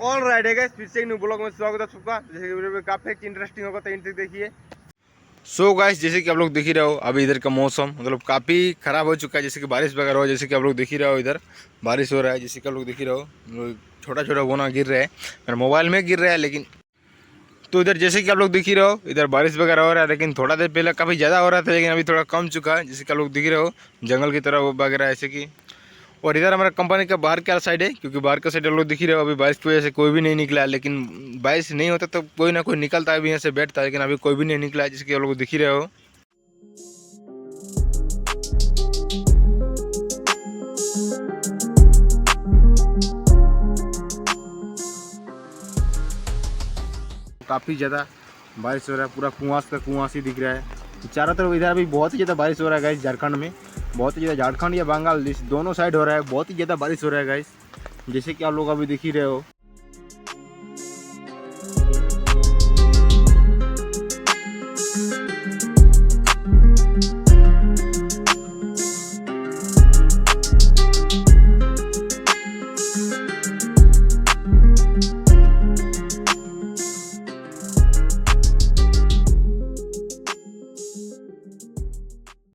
All right है guys, फिर से एक न्यू ब्लॉग में स्वागत है सबका। जैसे कि वीडियो में काफी इंटरेस्टिंग होगा तो एंड तक देखिए। सो गाइस, जैसे कि आप लोग देख ही रहे हो अभी इधर का मौसम मतलब काफ़ी ख़राब हो चुका है। जैसे कि बारिश वगैरह हो, जैसे कि आप लोग देख ही रहे हो इधर बारिश हो रहा है। जैसे कि आप लोग देख ही रहे हो छोटा छोटा बोना गिर रहा है, मेरे मोबाइल में गिर रहा है। लेकिन तो इधर जैसे कि आप लोग देख ही रहे हो इधर बारिश वगैरह हो रहा है, लेकिन थोड़ा देर पहले काफ़ी ज़्यादा हो रहा था, लेकिन अभी थोड़ा कम चुका है। जैसे कि आप लोग देख ही रहे हो जंगल की तरह वगैरह ऐसे कि। और इधर हमारा कंपनी का बाहर का साइड है, क्योंकि बाहर का साइड आप लोग दिख ही रहे हो अभी बारिश की वजह से कोई भी नहीं निकला है। लेकिन बारिश नहीं होता तो कोई ना कोई निकलता है, अभी यहाँ से बैठता है, लेकिन अभी कोई भी नहीं निकला है। जैसे कि आप लोग दिख ही रहे हो। काफ़ी ज़्यादा बारिश हो रहा है, पूरा कुआस का कुआस ही दिख रहा है चारों तरफ। इधर अभी बहुत ही ज़्यादा बारिश हो रहा है गाइस, झारखंड में बहुत ही ज़्यादा, झारखंड या बंगाल दोनों साइड हो रहा है, बहुत ही ज़्यादा बारिश हो रहा है गाइस। जैसे कि आप लोग अभी देख ही रहे हो